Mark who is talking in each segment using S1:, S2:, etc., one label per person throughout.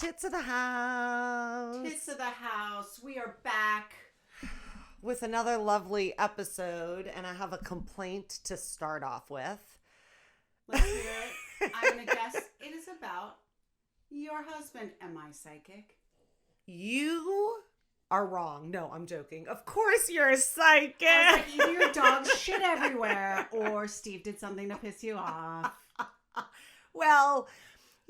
S1: Tits of the house.
S2: Tits of the house. We are back
S1: With another lovely episode, and I have a complaint to start off with.
S2: Let's hear it. I'm going to guess it is about your husband. Am I psychic?
S1: You are wrong. No, I'm joking. Of course you're a psychic.
S2: I was like, either your dog's shit everywhere or Steve did something to piss you off.
S1: Well,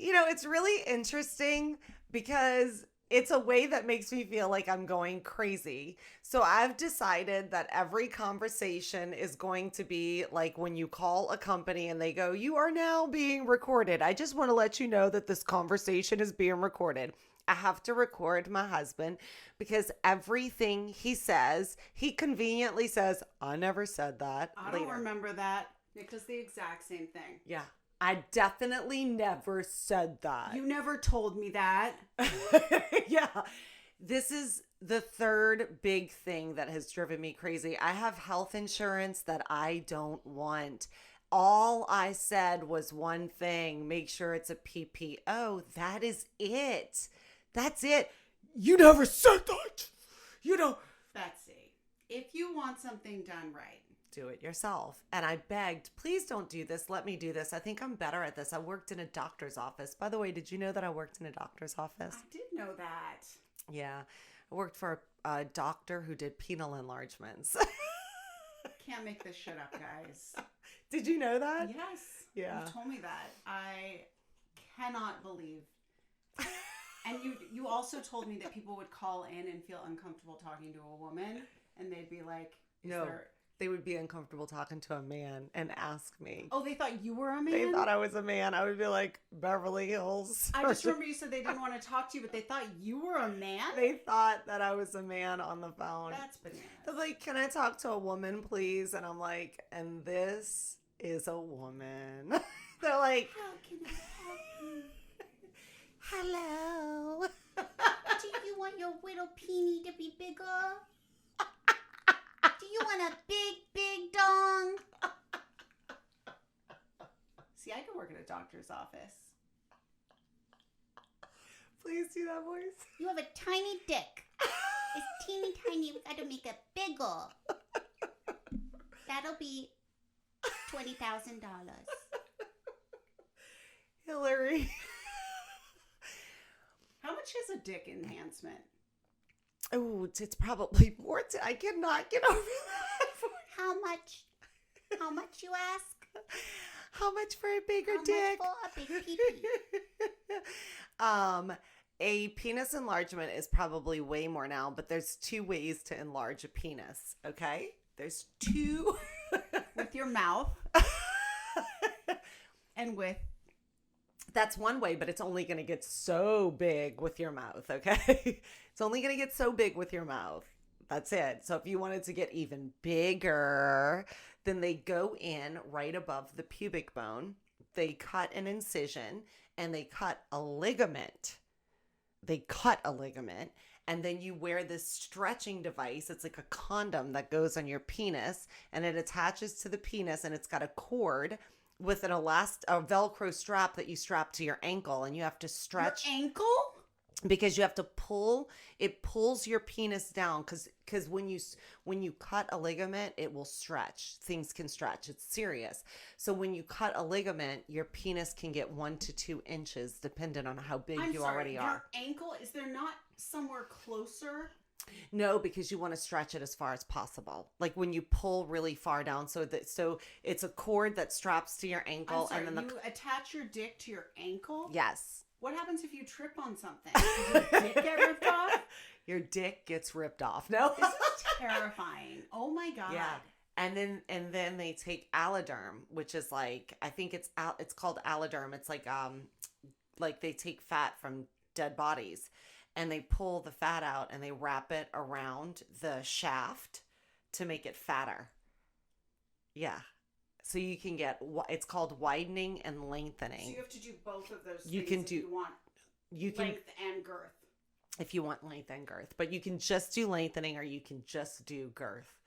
S1: it's really interesting because it's a way that makes me feel like I'm going crazy. So I've decided that every conversation is going to be like when you call a company and they go, "You are now being recorded. I just want to let you know that this conversation is being recorded." I have to record my husband because everything he says, he conveniently says, "I never said that."
S2: I don't remember that. Nick does the exact same thing.
S1: Yeah. I definitely never said that.
S2: You never told me that.
S1: Yeah. This is the third big thing that has driven me crazy. I have health insurance that I don't want. All I said was one thing: make sure it's a PPO. That is it. That's it. You never said that.
S2: Betsy, if you want something done right,
S1: do it yourself. And I begged, please don't do this. Let me do this. I think I'm better at this. I worked in a doctor's office. By the way, did you know that I worked in a doctor's office?
S2: I did know that.
S1: Yeah. I worked for a doctor who did penile enlargements.
S2: Can't make this shit up, guys.
S1: Did you know that?
S2: Yes.
S1: Yeah.
S2: You told me that. I cannot believe. And you also told me that people would call in and feel uncomfortable talking to a woman, and they'd be like,
S1: They would be uncomfortable talking to a man and ask me.
S2: Oh, they thought you were a man?
S1: They thought I was a man. I would be like, Beverly Hills.
S2: I just remember you said they didn't want to talk to you, but they thought you were a man?
S1: They thought that I was a man on the phone.
S2: That's bananas.
S1: They're like, "Can I talk to a woman, please?" And I'm like, "And this is a woman." They're like,
S2: "How can I help you?"
S1: "Hello."
S2: Do you want your little peenie to be bigger? Do you want a big dong? See, I could work at a doctor's office.
S1: Please do that voice.
S3: You have a tiny dick. It's teeny tiny. We got to make it bigger. That'll be $20,000.
S1: Hillary.
S2: How much is a dick enhancement?
S1: Oh, it's probably more. I cannot get over that.
S3: How much? How much, you ask?
S1: How much for a bigger
S3: How
S1: dick?
S3: much for a big pee-pee?
S1: A penis enlargement is probably way more now, but there's two ways to enlarge a penis, okay? There's two.
S2: With your mouth. And with...
S1: That's one way, but it's only going to get so big with your mouth, okay? It's only going to get so big with your mouth. That's it. So if you wanted to get even bigger, then they go in right above the pubic bone. They cut an incision and they cut a ligament. And then you wear this stretching device. It's like a condom that goes on your penis, and it attaches to the penis, and it's got a cord with a Velcro strap that you strap to your ankle, and you have to stretch.
S2: Your ankle?
S1: Because you have to it pulls your penis down because when you cut a ligament, it will stretch. Things can stretch. It's serious. So when you cut a ligament, your penis can get 1 to 2 inches depending on how big you already are.
S2: Your ankle, is there not somewhere closer?
S1: No, because you want to stretch it as far as possible. Like when you pull really far down, so it's a cord that straps to your ankle.
S2: I'm sorry,
S1: and then
S2: you attach your dick to your ankle?
S1: Yes.
S2: What happens if you trip on something? Does your dick get ripped off?
S1: Your dick gets ripped off. No.
S2: This is terrifying. Oh my God.
S1: Yeah. And then they take Alloderm, which is like, I think it's called Alloderm. It's like they take fat from dead bodies and they pull the fat out and they wrap it around the shaft to make it fatter. Yeah. So you can it's called widening and lengthening.
S2: So you have to do both of those
S1: you
S2: things
S1: can
S2: if you want length and girth.
S1: If you want length and girth. But you can just do lengthening or you can just do girth.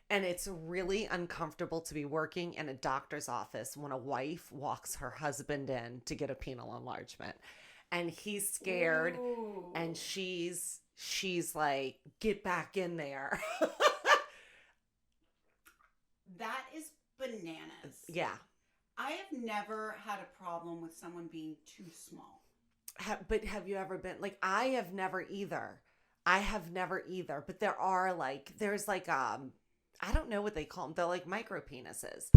S1: And it's really uncomfortable to be working in a doctor's office when a wife walks her husband in to get a penile enlargement. and he's scared,
S2: Ooh.
S1: and she's like, get back in there.
S2: That is bananas.
S1: Yeah.
S2: I have never had a problem with someone being too small.
S1: But have you ever been like, I have never either. But there are like, there's like, I don't know what they call them. They're like micro penises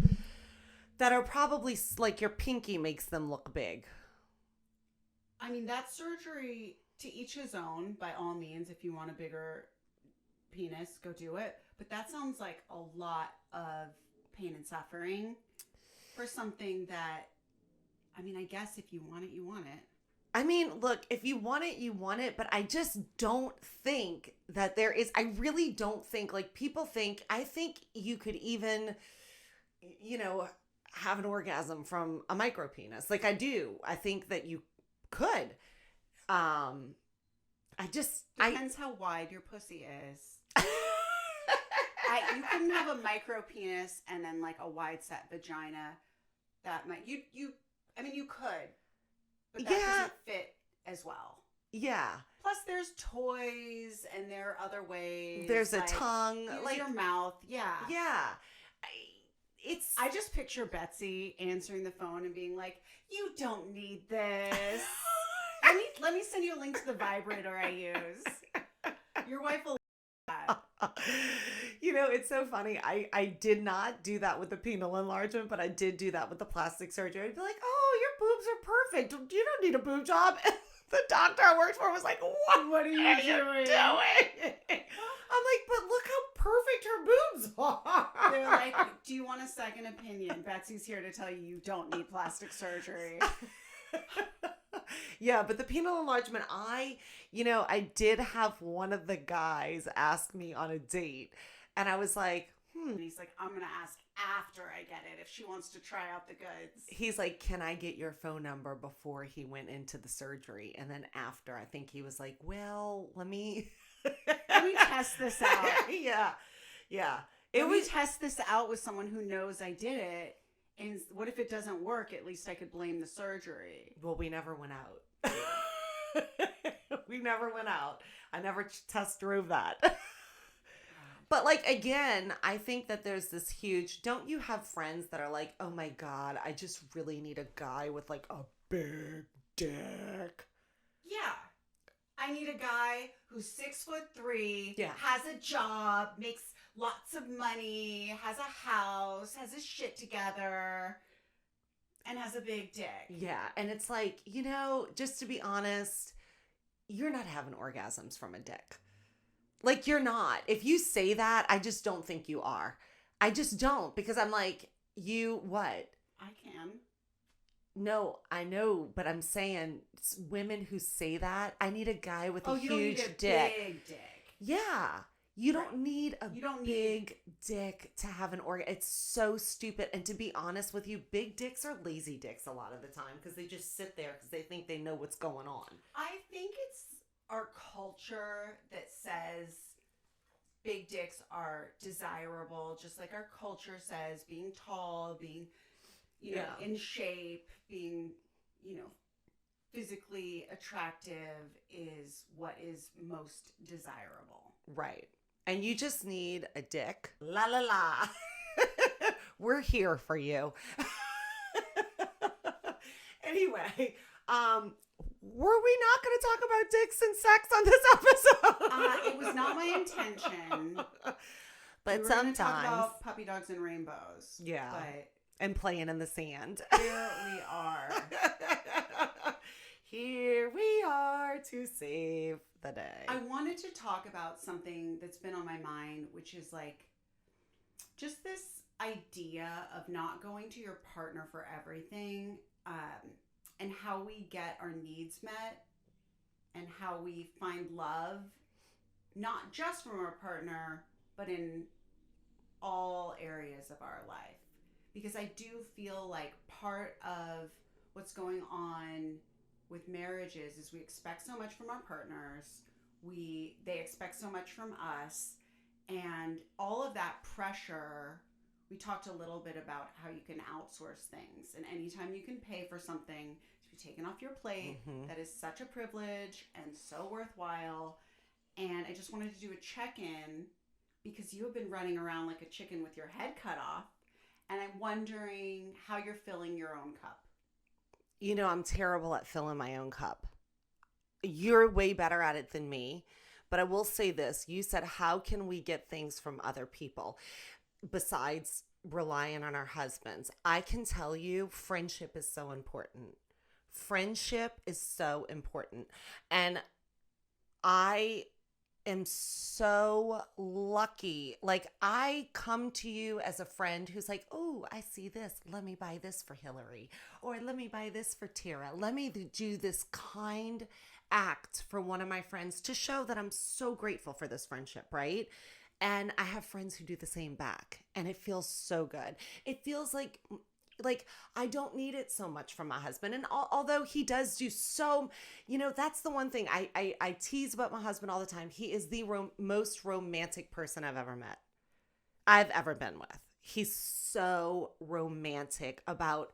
S1: that are probably like your pinky makes them look big.
S2: I mean, that surgery, to each his own, by all means. If you want a bigger penis, go do it. But that sounds like a lot of pain and suffering for something that, I mean, I guess if you want it, you want it.
S1: I mean, look, if you want it, you want it, but I just don't think that there is, I really don't think, like people think, I think you could even, you know, have an orgasm from a micro penis. Like I do. I think that you could.
S2: Depends how wide your pussy is. You couldn't have a micro penis and then like a wide set vagina. That might you I mean you could, but that doesn't fit as well.
S1: Yeah.
S2: Plus there's toys and there are other ways.
S1: There's a tongue,
S2: use
S1: like
S2: your mouth. Yeah.
S1: Yeah.
S2: I just picture Betsy answering the phone and being like, "You don't need this. Let me send you a link to the vibrator I use. Your wife will love that."
S1: You know, it's so funny. I did not do that with the penile enlargement, but I did do that with the plastic surgery. I'd be like, "Oh, your boobs are perfect. You don't need a boob job." And the doctor I worked for was like, "What are you doing? I'm like, "But look how perfect her boobs are."
S2: They're like, "Do you want a second opinion? Betsy's here to tell you you don't need plastic surgery."
S1: Yeah, but the penile enlargement, I did have one of the guys ask me on a date, and I was like,
S2: And he's like, "I'm going to ask after I get it if she wants to try out the goods."
S1: He's like, "Can I get your phone number?" Before he went into the surgery. And then after, I think he was like, "Well, let me
S2: test this out."
S1: Yeah.
S2: Let me test this out with someone who knows I did it. And what if it doesn't work? At least I could blame the surgery.
S1: Well, we never went out. We never went out. I never test drove that. But like, again, I think that there's this huge, don't you have friends that are like, "Oh my God, I just really need a guy with like a big dick."
S2: Yeah. I need a guy who's 6'3",
S1: Yeah.
S2: has a job, makes lots of money, has a house, has his shit together, and has a big dick.
S1: Yeah. And it's like, just to be honest, you're not having orgasms from a dick. Like, you're not. If you say that, I just don't think you are. I just don't, because I'm like, what?
S2: I can.
S1: No, I know, but I'm saying women who say that, I need a guy with a
S2: you don't
S1: huge
S2: need a
S1: dick.
S2: big dick.
S1: Yeah. You don't need a
S2: don't
S1: big dick to have an orgasm. It's so stupid. And to be honest with you, big dicks are lazy dicks a lot of the time because they just sit there because they think they know what's going on.
S2: I think it's our culture that says big dicks are desirable, just like our culture says being tall, being, in shape, being, physically attractive is what is most desirable.
S1: Right. And you just need a dick. La la la. We're here for you. Anyway, were we not going to talk about dicks and sex on this episode?
S2: It was not my intention.
S1: But
S2: we were
S1: sometimes.
S2: Talk about puppy dogs and rainbows.
S1: Yeah.
S2: But
S1: and playing in the sand.
S2: Here we are.
S1: Here we are to save the day.
S2: I wanted to talk about something that's been on my mind, which is like just this idea of not going to your partner for everything, and how we get our needs met and how we find love, not just from our partner, but in all areas of our life. Because I do feel like part of what's going on with marriages is we expect so much from our partners, they expect so much from us, and all of that pressure. We talked a little bit about how you can outsource things, and anytime you can pay for something to be taken off your plate.
S1: Mhm.
S2: That is such a privilege and so worthwhile. And I just wanted to do a check-in because you have been running around like a chicken with your head cut off. And I'm wondering how you're filling your own cup.
S1: You know, I'm terrible at filling my own cup. You're way better at it than me. But I will say this. You said, how can we get things from other people besides relying on our husbands? I can tell you friendship is so important. Friendship is so important. And I am so lucky. Like, I come to you as a friend who's like, oh, I see this. Let me buy this for Hillary. Or let me buy this for Tara. Let me do this kind act for one of my friends to show that I'm so grateful for this friendship, right? And I have friends who do the same back. And it feels so good. It feels like I don't need it so much from my husband. And although he does do so, that's the one thing I tease about my husband all the time. He is the most romantic person I've ever been with. He's so romantic about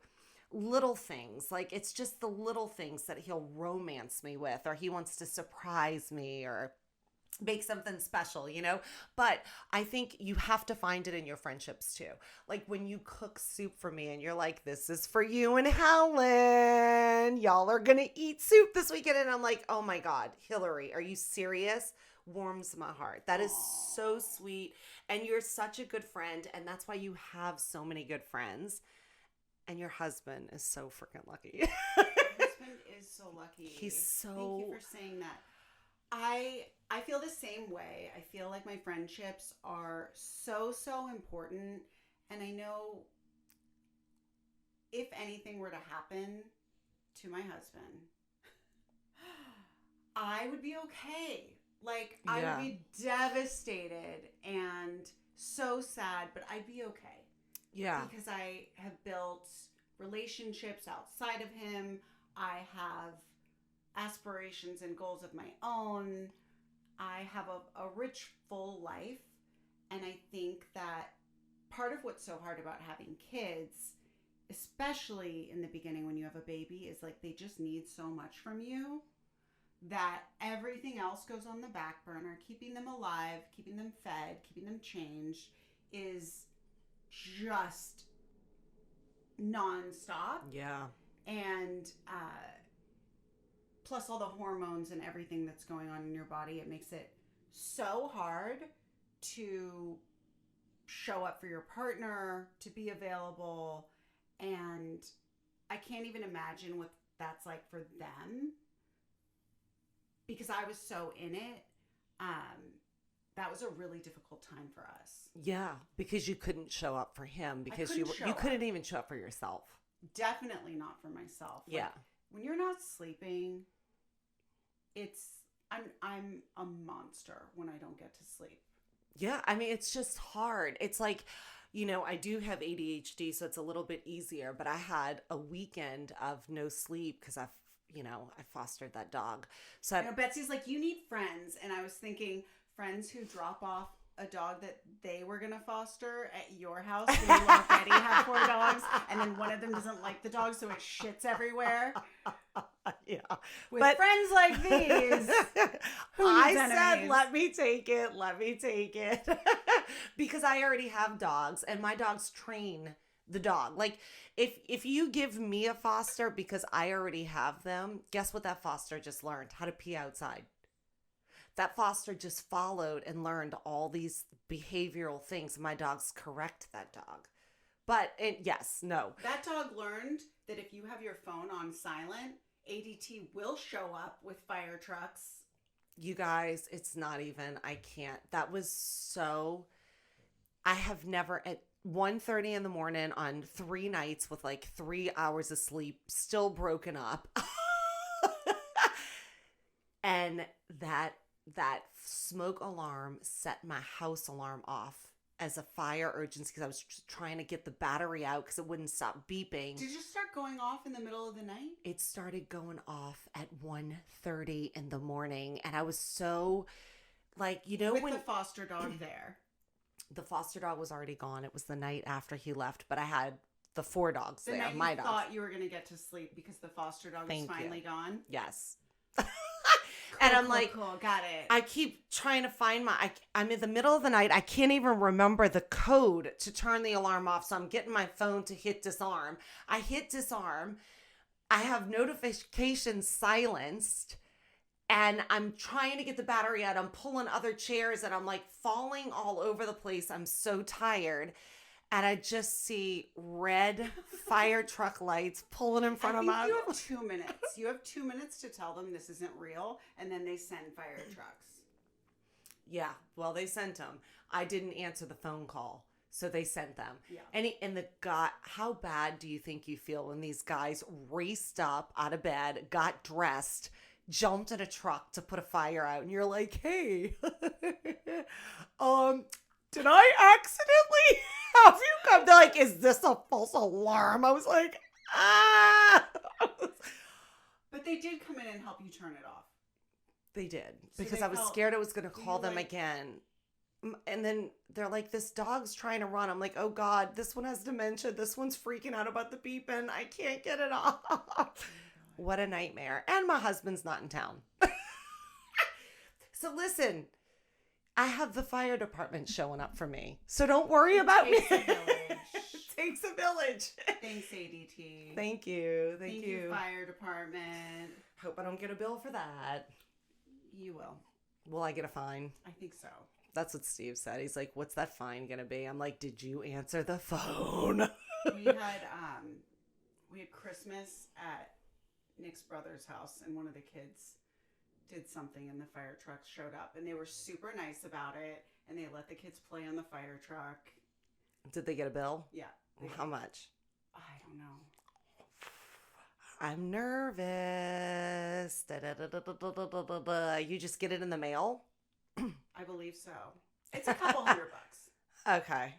S1: little things. Like, it's just the little things that he'll romance me with, or he wants to surprise me, or make something special, But I think you have to find it in your friendships too. Like when you cook soup for me and you're like, this is for you and Helen. Y'all are going to eat soup this weekend. And I'm like, oh my God, Hillary, are you serious? Warms my heart. That is so sweet. And you're such a good friend. And that's why you have so many good friends. And your husband is so freaking lucky.
S2: My husband is so lucky.
S1: He's so...
S2: Thank you for saying that. I feel the same way. I feel like my friendships are so, so important. And I know if anything were to happen to my husband, I would be okay. Like, I would be devastated and so sad, but I'd be okay.
S1: Yeah.
S2: Because I have built relationships outside of him. I have aspirations and goals of my own. I have a rich, full life. And I think that part of what's so hard about having kids, especially in the beginning when you have a baby, is like they just need so much from you that everything else goes on the back burner. Keeping them alive, keeping them fed, keeping them changed is just nonstop.
S1: Yeah.
S2: And plus all the hormones and everything that's going on in your body, it makes it so hard to show up for your partner, to be available. And I can't even imagine what that's like for them because I was so in it. That was a really difficult time for us.
S1: Yeah, because you couldn't show up for him because you
S2: couldn't
S1: couldn't even show up for yourself.
S2: Definitely not for myself.
S1: Yeah.
S2: Like, when you're not sleeping, I'm a monster when I don't get to sleep.
S1: Yeah, I mean, it's just hard. It's like, I do have ADHD, so it's a little bit easier, but I had a weekend of no sleep because I fostered that dog. So
S2: Betsy's like, you need friends. And I was thinking friends who drop off a dog that they were going to foster at your house when you already have 4 dogs. And then one of them doesn't like the dog, so it shits everywhere.
S1: Yeah.
S2: With friends like these,
S1: I said, let me take it. Because I already have dogs and my dogs train the dog. Like if you give me a foster because I already have them, guess what that foster just learned? How to pee outside. That foster just followed and learned all these behavioral things. My dogs correct that dog. But yes, no.
S2: That dog learned that if you have your phone on silent, ADT will show up with fire trucks.
S1: You guys, it's not even, I can't. That was so, I have never, at 1:30 in the morning on 3 nights with like 3 hours of sleep, still broken up. And that smoke alarm set my house alarm off as a fire urgency because I was trying to get the battery out because it wouldn't stop beeping.
S2: Did you start going off in the middle of the night?
S1: It started going off at 1:30 in the morning, and I was so like,
S2: with
S1: when
S2: the foster dog there.
S1: The foster dog was already gone. It was the night after he left, but I had the 4 dogs
S2: The
S1: there,
S2: night
S1: my
S2: you
S1: dogs.
S2: thought you were going to get to sleep because the foster dog
S1: Thank
S2: was
S1: you.
S2: finally gone.
S1: Yes.
S2: Cool,
S1: And I'm
S2: cool,
S1: like,
S2: cool. Got it.
S1: I keep trying to find I'm in the middle of the night. I can't even remember the code to turn the alarm off. So I'm getting my phone to hit disarm. I hit disarm. I have notifications silenced. And I'm trying to get the battery out. I'm pulling other chairs and I'm like falling all over the place. I'm so tired. And I just see red fire truck lights pulling in front of my...
S2: you have 2 minutes. You have 2 minutes to tell them this isn't real, and then they send fire trucks.
S1: Yeah, well, they sent them. I didn't answer the phone call, so they sent them.
S2: Yeah.
S1: And the guy, how bad do you think you feel when these guys raced up out of bed, got dressed, jumped in a truck to put a fire out, and you're like, hey, did I accidentally have you come? They're like, is this a false alarm? I was like, ah.
S2: But they did come in and help you turn it off.
S1: They did,
S2: So
S1: because
S2: they
S1: I was
S2: felt-
S1: scared I was going to call
S2: you,
S1: them
S2: like-
S1: again. And then they're like, this dog's trying to run. I'm like, oh God, this one has dementia. This one's freaking out about the beeping. I can't get it off. What a nightmare. And my husband's not in town. So listen, I have the fire department showing up for me. So don't worry about me.
S2: Takes a village.
S1: It takes a village.
S2: Thanks, ADT.
S1: Thank you.
S2: Thank you, fire department.
S1: Hope I don't get a bill for that.
S2: You will.
S1: Will I get a fine?
S2: I think so.
S1: That's what Steve said. He's like, what's that fine going to be? I'm like, did you answer the phone?
S2: We had Christmas at Nick's brother's house, and one of the kids did something, and the fire truck showed up, and they were super nice about it, and they let the kids play on the fire truck.
S1: Did they get a bill?
S2: Yeah.
S1: How much?
S2: I don't know.
S1: I'm nervous. Da-da-da-da-da-da-da-da. You just get it in the mail?
S2: I believe so. It's a couple $100.
S1: Okay.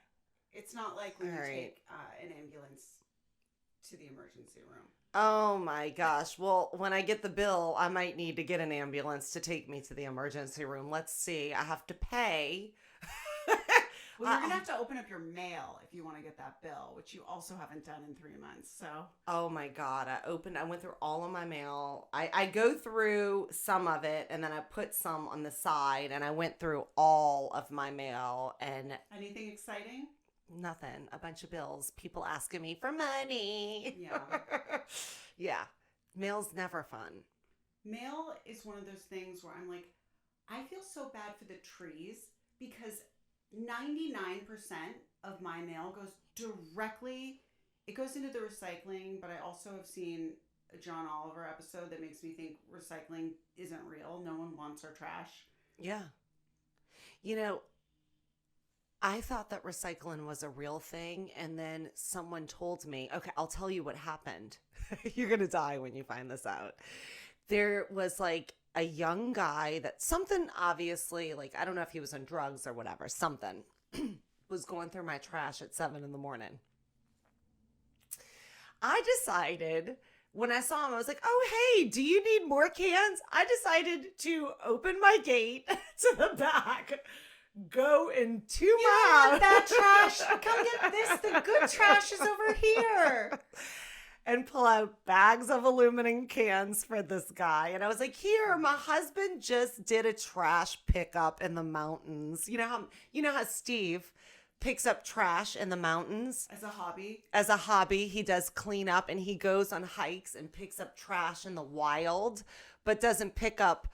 S2: It's not like when
S1: All
S2: you
S1: right.
S2: take an ambulance to the emergency room.
S1: Oh my gosh. Well, when I get the bill, I might need to get an ambulance to take me to the emergency room. Let's see. I have to pay.
S2: Well, you're going to have to open up your mail if you want to get that bill, which you also haven't done in 3 months. So,
S1: Oh my God. I went through all of my mail. I go through some of it and then I put some on the side and I went through all of my mail and
S2: anything exciting?
S1: nothing. A bunch of bills. People asking me for money.
S2: Yeah.
S1: Yeah. Mail's never fun.
S2: Mail is one of those things where I'm like, I feel so bad for the trees because 99% of my mail goes directly, it goes into the recycling, but I also have seen a John Oliver episode that makes me think recycling isn't real. No one wants our trash.
S1: Yeah. You know, I thought that recycling was a real thing, and then someone told me, okay, I'll tell you what happened. You're going to die when you find this out. There was like a young guy that something obviously, like, I don't know if he was on drugs or whatever, something was going through my trash at 7 a.m. I decided when I saw him, I was like, oh, hey, do you need more cans? I decided to open my gate to the back, go into my
S2: want that trash? Come get this. The good trash is over here.
S1: And pull out bags of aluminum cans for this guy. And I was like, here, my husband just did a trash pickup in the mountains. You know how Steve picks up trash in the mountains?
S2: As a hobby.
S1: As a hobby, he does clean up and he goes on hikes and picks up trash in the wild, but doesn't pick up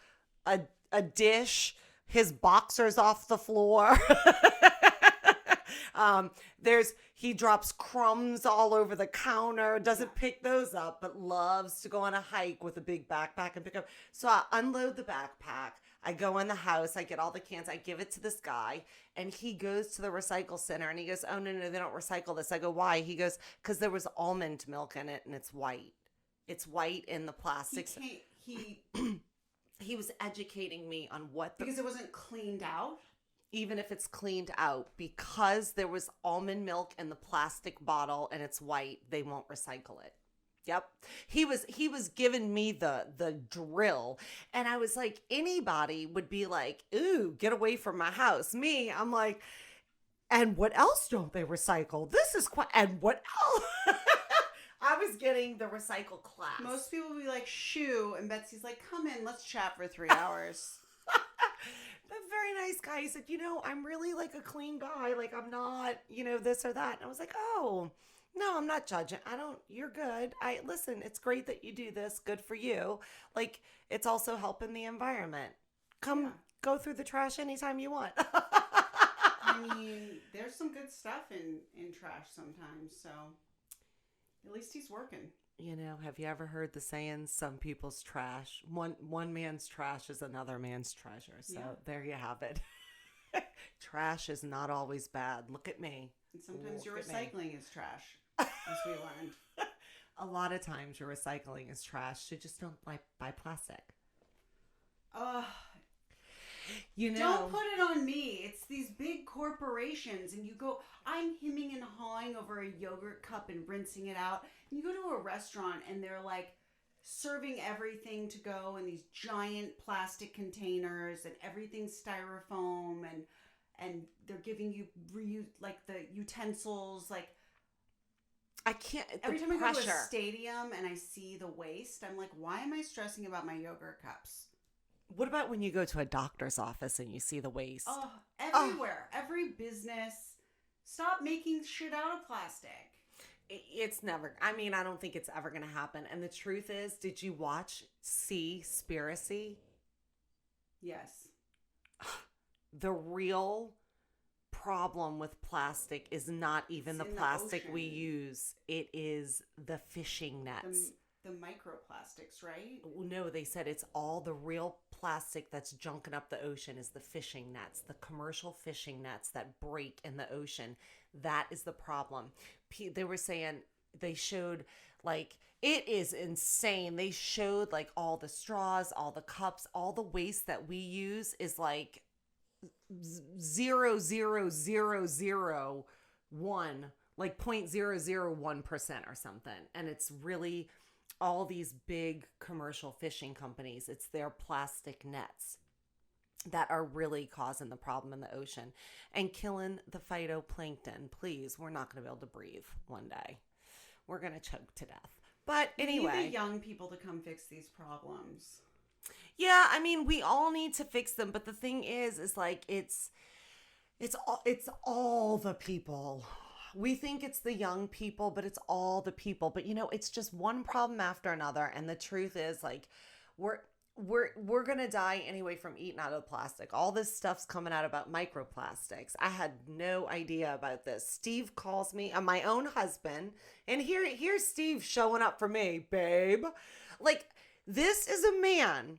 S1: a dish, his boxers off the floor. He drops crumbs all over the counter, doesn't pick those up, but loves to go on a hike with a big backpack and pick up. So I unload the backpack. I go in the house. I get all the cans. I give it to this guy, and he goes to the recycle center, and he goes, oh, no, they don't recycle this. I go, why? He goes, because there was almond milk in it, and it's white. It's white in the plastics. He was educating me on what
S2: Because it wasn't cleaned out?
S1: even if it's cleaned out, because there was almond milk in the plastic bottle and it's white, they won't recycle it. Yep. He was giving me the drill, and I was like, anybody would be like, ooh, get away from my house. Me, I'm like, And what else don't they recycle? This is quite, and what else? I was getting the recycle class.
S2: Most people will be like, shoo. And Betsy's like, come in, let's chat for 3 hours.
S1: The very nice guy, he said, I'm really like a clean guy. Like, I'm not, this or that. And I was like, oh, no, I'm not judging. You're good. Listen, it's great that you do this. Good for you. Like, it's also helping the environment. Come go through the trash anytime you want.
S2: I mean, there's some good stuff in trash sometimes. So at least he's working.
S1: Have you ever heard the saying, some people's trash, one man's trash is another man's treasure. So there you have it. Trash is not always bad. Look at me.
S2: And sometimes your recycling is trash, as we learned.
S1: A lot of times your recycling is trash. So just don't buy plastic.
S2: Don't put it on me. It's these big corporations, and you go, I'm hemming and hawing over a yogurt cup and rinsing it out. And you go to a restaurant, and they're like serving everything to go in these giant plastic containers, and everything's styrofoam, and they're giving you like the utensils. Like,
S1: I can't.
S2: Every time I go to a stadium and I see the waste, I'm like, why am I stressing about my yogurt cups?
S1: What about when you go to a doctor's office and you see the waste?
S2: Oh, everywhere. Every business. Stop making shit out of plastic.
S1: It's never, I don't think it's ever going to happen. And the truth is, did you watch Seaspiracy?
S2: Yes.
S1: The real problem with plastic is not even the plastic we use. It is the fishing nets.
S2: The microplastics, right?
S1: No, they said it's all the real plastic that's junking up the ocean is the fishing nets, the commercial fishing nets that break in the ocean. That is the problem. They were saying, they showed like, it is insane. They showed like all the straws, all the cups, all the waste that we use is like 0.0001, like 0.001% or something. And it's really all these big commercial fishing companies, it's their plastic nets that are really causing the problem in the ocean and killing the phytoplankton. Please, we're not going to be able to breathe one day. We're going to choke to death. But anyway,
S2: we need the young people to come fix these problems.
S1: Yeah, we all need to fix them, but the thing is like it's all the people. We think it's the young people, but it's all the people. But it's just one problem after another. And the truth is, like, we're gonna die anyway from eating out of plastic. All this stuff's coming out about microplastics. I had no idea about this. Steve calls me, my own husband, and here's Steve showing up for me, babe. Like, this is a man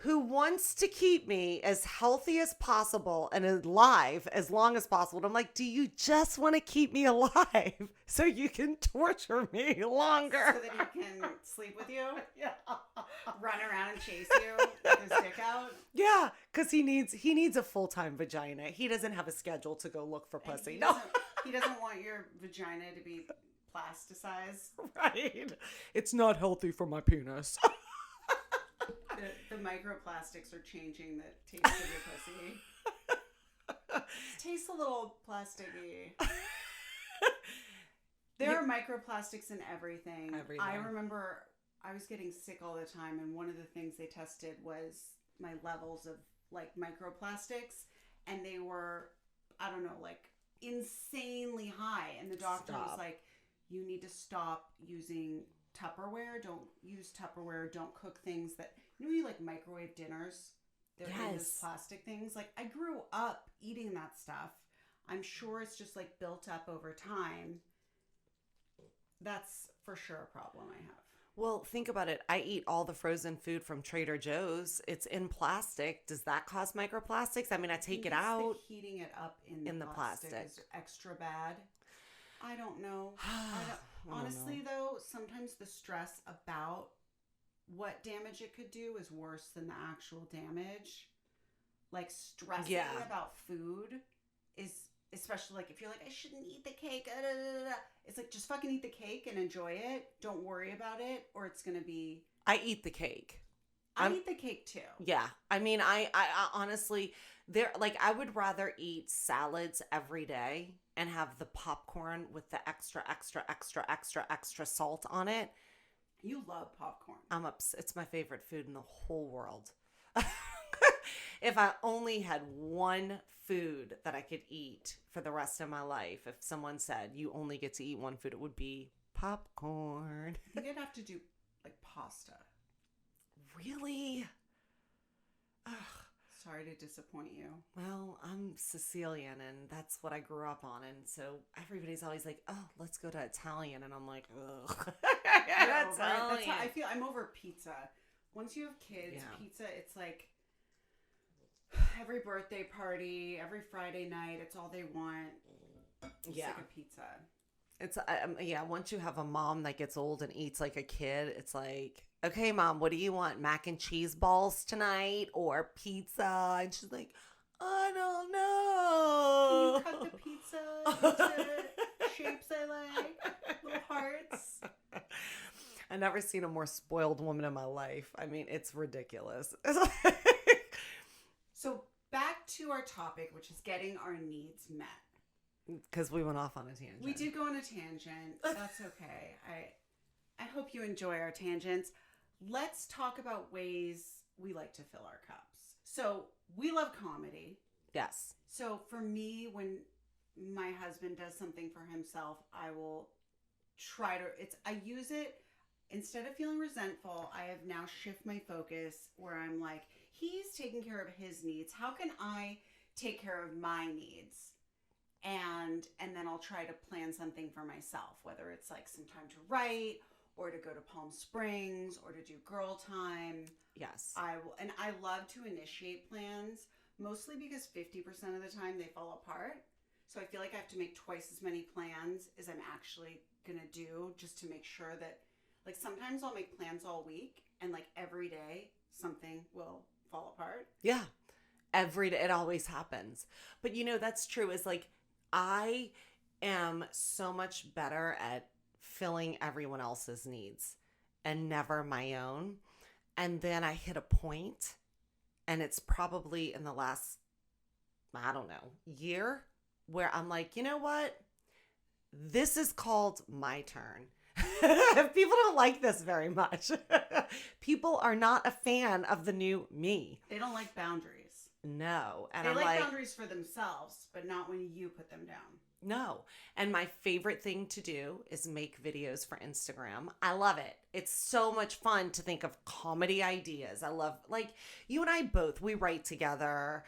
S1: who wants to keep me as healthy as possible and alive as long as possible. And I'm like, do you just want to keep me alive so you can torture me longer?
S2: So that he can sleep with you?
S1: Yeah.
S2: Run around and chase you with his dick out?
S1: Yeah, because he needs a full-time vagina. He doesn't have a schedule to go look for pussy.
S2: He doesn't want your vagina to be plasticized.
S1: Right. It's not healthy for my penis.
S2: The microplastics are changing the taste of your pussy. It tastes a little plasticky. There are microplastics in everything. I remember I was getting sick all the time, and one of the things they tested was my levels of like microplastics, and they were, I don't know, like insanely high. And the doctor was like, you need to stop using Tupperware. Don't use Tupperware. Don't cook things that, you like microwave dinners. They're in those plastic things. Like, I grew up eating that stuff. I'm sure it's just like built up over time. That's for sure a problem I have.
S1: Well, think about it. I eat all the frozen food from Trader Joe's. It's in plastic. Does that cause microplastics? I take it out.
S2: Heating it up in the plastic is extra bad. I don't know. Honestly, though, sometimes the stress about what damage it could do is worse than the actual damage. Like, stressing about food is, especially like if you're like, I shouldn't eat the cake. It's like, just fucking eat the cake and enjoy it. Don't worry about it, or it's going to be...
S1: I eat the cake.
S2: I eat the cake too.
S1: Yeah. I mean, I honestly, I would rather eat salads every day and have the popcorn with the extra, extra, extra, extra, extra salt on it.
S2: You love popcorn.
S1: It's my favorite food in the whole world. If I only had one food that I could eat for the rest of my life, if someone said you only get to eat one food, it would be popcorn.
S2: I think I'd have to do like pasta.
S1: Really? Ugh.
S2: Sorry to disappoint you.
S1: Well, I'm Sicilian and that's what I grew up on. And so everybody's always like, oh, let's go to Italian. And I'm like, ugh.
S2: That's how I feel. I'm over pizza. Once you have kids, pizza, it's like every birthday party, every Friday night, it's all they want. I'm sick of pizza.
S1: It's once you have a mom that gets old and eats like a kid, it's like, okay, Mom, what do you want? Mac and cheese balls tonight or pizza? And she's like, I don't know.
S2: Can you cut the pizza into shapes I like? Little hearts.
S1: I've never seen a more spoiled woman in my life. I mean, it's ridiculous.
S2: So back to our topic, which is getting our needs met.
S1: Because we went off on a tangent.
S2: We did go on a tangent. That's okay. I hope you enjoy our tangents. Let's talk about ways we like to fill our cups. So we love comedy.
S1: Yes.
S2: So for me, when my husband does something for himself, I will try to, I use it, instead of feeling resentful, I have now shift my focus where I'm like, he's taking care of his needs. How can I take care of my needs? And then I'll try to plan something for myself, whether it's like some time to write or to go to Palm Springs or to do girl time.
S1: Yes.
S2: I love to initiate plans, mostly because 50% of the time they fall apart. So I feel like I have to make twice as many plans as I'm actually going to do, just to make sure that, like, sometimes I'll make plans all week and like every day something will fall apart.
S1: Yeah. Every day. It always happens. But that's true. Is like, I am so much better at filling everyone else's needs and never my own. And then I hit a point, and it's probably in the last, I don't know, year, where I'm like, you know what? This is called my turn. People don't like this very much. People are not a fan of the new me.
S2: They don't like boundaries.
S1: No. And
S2: they
S1: I'm
S2: like boundaries for themselves, but not when you put them down.
S1: No. And my favorite thing to do is make videos for Instagram. I love it. It's so much fun to think of comedy ideas. I love, like, you and I both, we write together.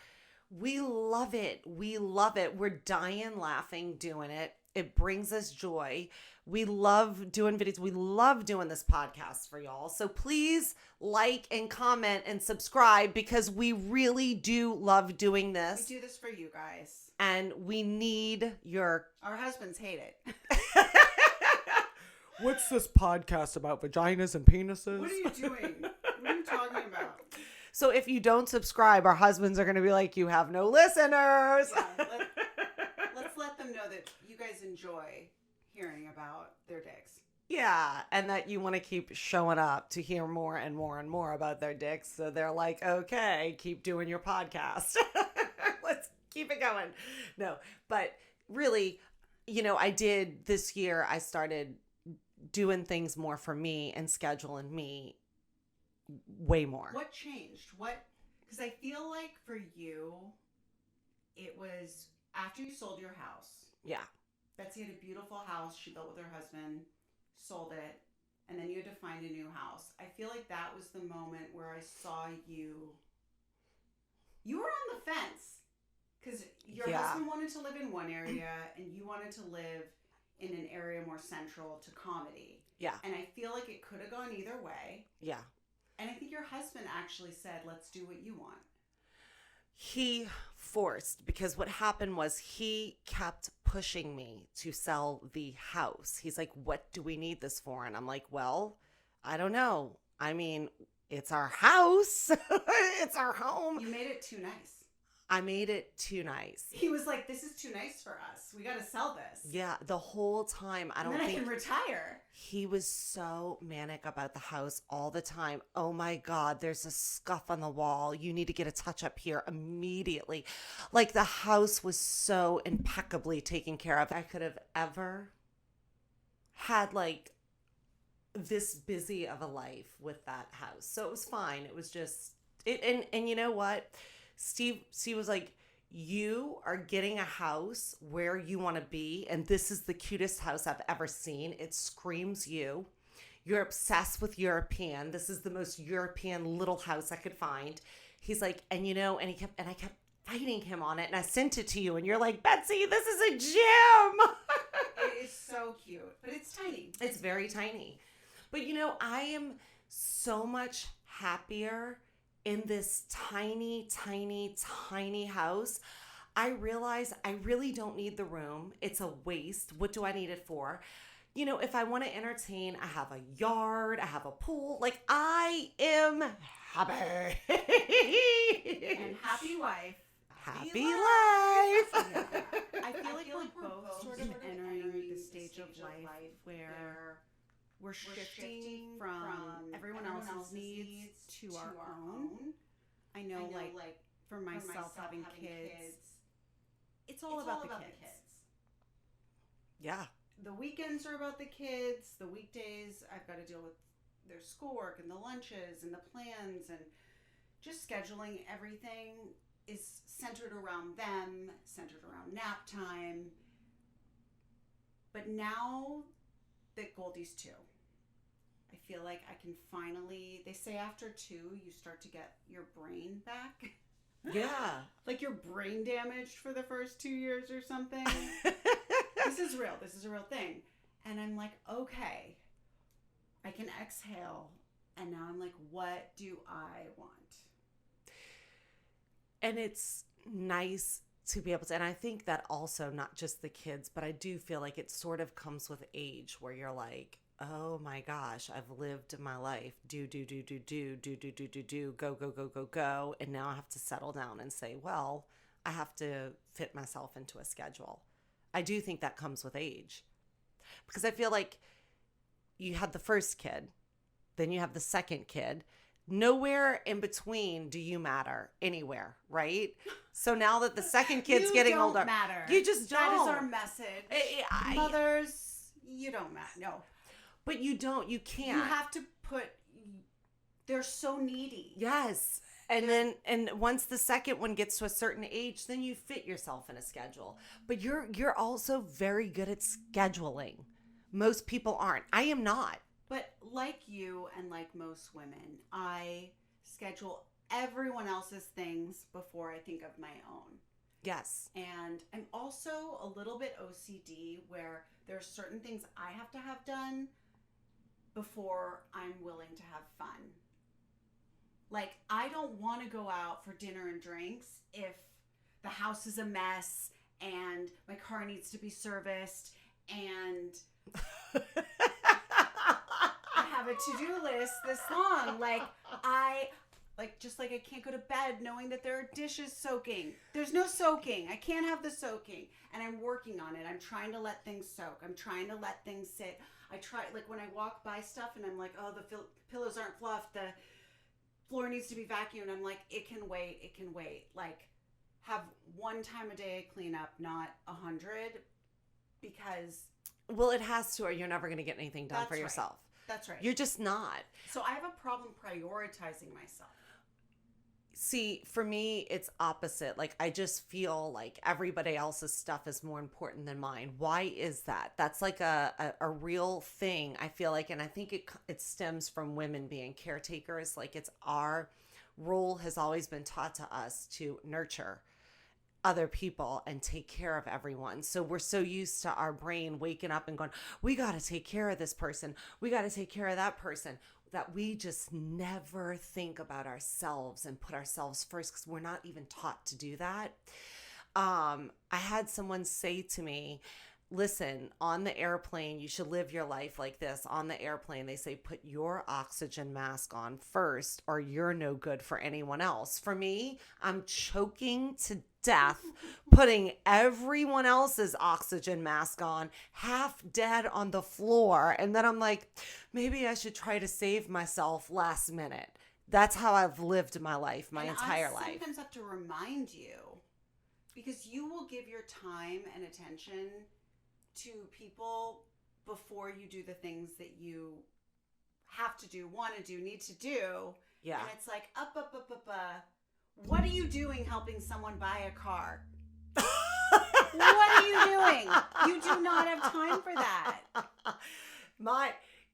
S1: We love it. We love it. We're dying laughing doing it. It brings us joy. We love doing videos. We love doing this podcast for y'all. So please like and comment and subscribe, because we really do love doing this.
S2: We do this for you guys.
S1: And we need your...
S2: Our husbands hate it.
S1: What's this podcast about? Vaginas and penises?
S2: What are you doing? What are you talking about?
S1: So if you don't subscribe, our husbands are going to be like, you have no listeners.
S2: Yeah, let's let them know that you guys enjoy hearing about their dicks.
S1: Yeah, and that you want to keep showing up to hear more and more and more about their dicks. So they're like, okay, keep doing your podcast. Let's keep it going. No, but really, I did this year, I started doing things more for me and scheduling me way more.
S2: What changed? Because I feel like for you, it was after you sold your house.
S1: Yeah.
S2: Betsy had a beautiful house she built with her husband, sold it, and then you had to find a new house. I feel like that was the moment where I saw you. You were on the fence because your husband wanted to live in one area and you wanted to live in an area more central to comedy.
S1: Yeah.
S2: And I feel like it could have gone either way.
S1: Yeah.
S2: And I think your husband actually said, let's do what you want.
S1: He forced, because what happened was he kept pushing me to sell the house. He's like, what do we need this for? And I'm like, well, I don't know. I mean, it's our house. It's our home.
S2: You made it too nice.
S1: I made it too nice.
S2: He was like, this is too nice for us. We got to sell this.
S1: Yeah, the whole time. I don't think
S2: I can retire.
S1: he was so manic about the house all the time. Oh my God, there's a scuff on the wall. You need to get a touch up here immediately. Like the house was so impeccably taken care of. I could have ever had like this busy of a life with that house. So it was fine. It was just it. And you know what? Steve was like, you are getting a house where you want to be, and this is the cutest house I've ever seen. It screams you. You're obsessed with European. This is the most European little house I could find. He's like, and I kept fighting him on it, and I sent it to you, and you're like, Betsy, this is a gym.
S2: It is so cute, but it's tiny.
S1: It's very tiny. But I am so much happier in this tiny, tiny, tiny house. I realize I really don't need the room. It's a waste. What do I need it for? If I want to entertain, I have a yard, I have a pool. Like, I am happy.
S2: And happy wife.
S1: Happy life.
S2: I feel like we're both sort of entering the stage of life where we're shifting from everyone else's needs to our own. I know, like for myself having kids, it's all about the kids.
S1: Yeah.
S2: The weekends are about the kids. The weekdays, I've got to deal with their schoolwork and the lunches and the plans, and just scheduling everything is centered around them, centered around nap time. But now that Goldie's 2, I feel like I can finally, they say after 2, you start to get your brain back.
S1: Yeah.
S2: Like you're brain damaged for the first 2 years or something. This is real. This is a real thing. And I'm like, okay, I can exhale. And now I'm like, what do I want?
S1: And it's nice to be able to, and I think that also not just the kids, but I do feel like it sort of comes with age where you're like, oh my gosh, I've lived my life, do, go. And now I have to settle down and say, well, I have to fit myself into a schedule. I do think that comes with age, because I feel like you had the first kid, then you have the second kid. Nowhere in between do you matter anywhere, right? So now that the second kid's getting older,
S2: matter.
S1: you just don't.
S2: That is our message. Mothers, you don't matter. No.
S1: But you don't. You can't.
S2: You have to put. They're so needy.
S1: Yes. And once the second one gets to a certain age, then you fit yourself in a schedule. But you're also very good at scheduling. Most people aren't. I am not.
S2: But like you and like most women, I schedule everyone else's things before I think of my own.
S1: Yes.
S2: And I'm also a little bit OCD where there's certain things I have to have done before I'm willing to have fun. Like, I don't want to go out for dinner and drinks if the house is a mess and my car needs to be serviced and I have a to-do list this long. Just like I can't go to bed knowing that there are dishes soaking. There's no soaking. I can't have the soaking. And I'm working on it. I'm trying to let things soak. I'm trying to let things sit. I try, like when I walk by stuff and I'm like, oh, the pillows aren't fluffed. The floor needs to be vacuumed. I'm like, it can wait. It can wait. Like, have one time a day clean up, not 100, because...
S1: Well, it has to, or you're never going to get anything done for yourself.
S2: Right. That's right.
S1: You're just not.
S2: So I have a problem prioritizing myself.
S1: See, for me, it's opposite. Like, I just feel like everybody else's stuff is more important than mine. Why is that? That's like a real thing, I feel like. And I think it stems from women being caretakers. Like, it's our role has always been taught to us to nurture other people and take care of everyone. So we're so used to our brain waking up and going, we got to take care of this person. We got to take care of that person, that we just never think about ourselves and put ourselves first, because we're not even taught to do that. I had someone say to me, listen, on the airplane, you should live your life like this. On the airplane, they say, put your oxygen mask on first or you're no good for anyone else. For me, I'm choking to death, putting everyone else's oxygen mask on, half dead on the floor. And then I'm like, maybe I should try to save myself last minute. That's how I've lived my life, my entire life.
S2: I sometimes have to remind you, because you will give your time and attention to people before you do the things that you have to do, want to do, need to do.
S1: Yeah.
S2: And it's like, what are you doing helping someone buy a car? What are you doing? You do not have time for that.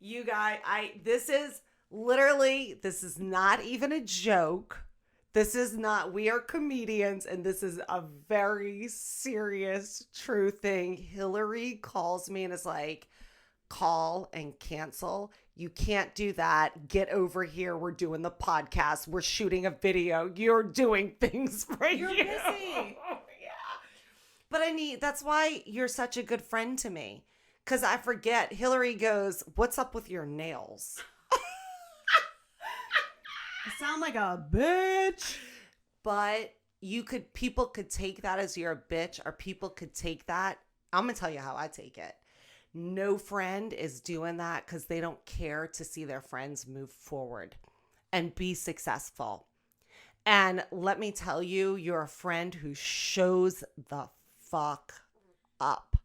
S1: You guys, this is literally, this is not even a joke. This is not, we are comedians, and this is a very serious, true thing. Hillary calls me and is like, call and cancel. You can't do that. Get over here. We're doing the podcast. We're shooting a video. You're doing things for
S2: You're
S1: you.
S2: busy.
S1: Yeah. But that's why you're such a good friend to me. Because I forget. Hillary goes, what's up with your nails?
S2: I sound like a bitch.
S1: But people could take that as you're a bitch, or people could take that. I'm going to tell you how I take it. No friend is doing that because they don't care to see their friends move forward and be successful. And let me tell you, you're a friend who shows the fuck up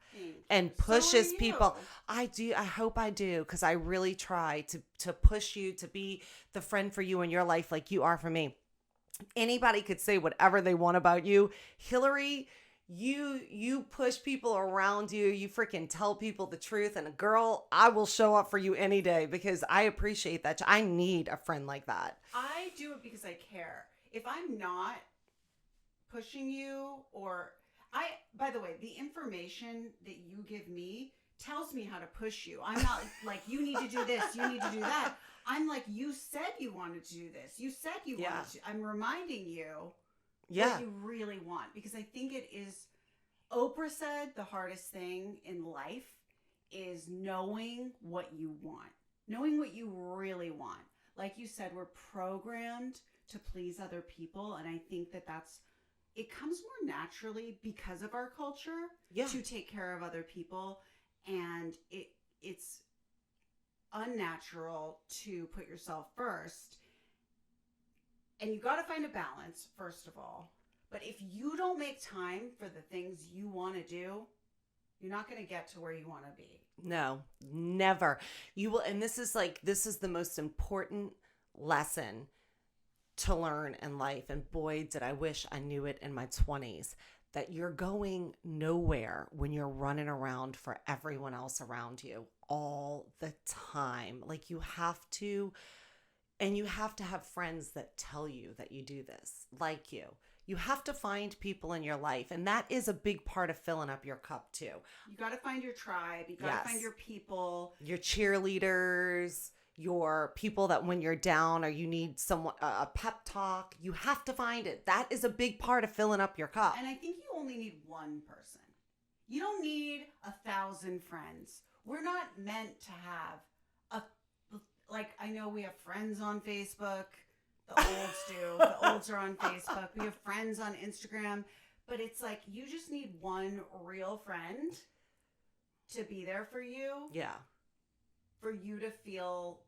S1: and pushes people. I do. I hope I do, because I really try to push you to be the friend for you in your life like you are for me. Anybody could say whatever they want about you. Hillary, you push people around you. You freaking tell people the truth. And girl, I will show up for you any day because I appreciate that. I need a friend like that.
S2: I do it because I care. If I'm not pushing you, by the way, the information that you give me tells me how to push you. I'm not like, you need to do this, you need to do that. I'm like, you said you wanted to do this. You said you wanted to. I'm reminding you what you really want, because I think it is, Oprah said the hardest thing in life is knowing what you want, knowing what you really want. Like you said, we're programmed to please other people. And I think it comes more naturally because of our culture to take care of other people. And it's unnatural to put yourself first. And you got to find a balance, first of all. But if you don't make time for the things you want to do, you're not going to get to where you want to be.
S1: No, never. You will. And this is the most important lesson to learn in life. And boy, did I wish I knew it in my 20s, that you're going nowhere when you're running around for everyone else around you all the time. Like you have to have friends that tell you that you do this, like you. You have to find people in your life. And that is a big part of filling up your cup too. You
S2: got to find your tribe. You got to find your people.
S1: Your cheerleaders, your people that when you're down or you need someone, a pep talk, you have to find it. That is a big part of filling up your cup.
S2: And I think you only need one person. You don't need 1,000 friends. We're not meant to have I know we have friends on Facebook. The olds do. The olds are on Facebook. We have friends on Instagram. But it's like, you just need one real friend to be there for you.
S1: Yeah.
S2: For you to feel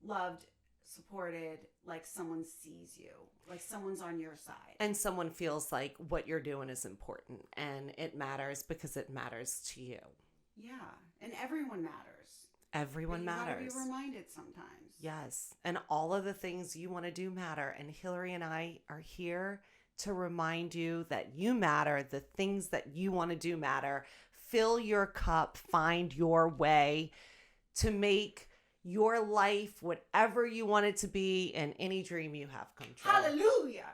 S2: loved, supported, like someone sees you, like someone's on your side.
S1: And someone feels like what you're doing is important and it matters because it matters to you.
S2: Yeah. And everyone matters.
S1: Everyone matters.
S2: You gotta be reminded sometimes.
S1: Yes. And all of the things you want to do matter. And Hillary and I are here to remind you that you matter. The things that you want to do matter. Fill your cup. Find your way to make your life whatever you want it to be, and any dream you have come true.
S2: Hallelujah.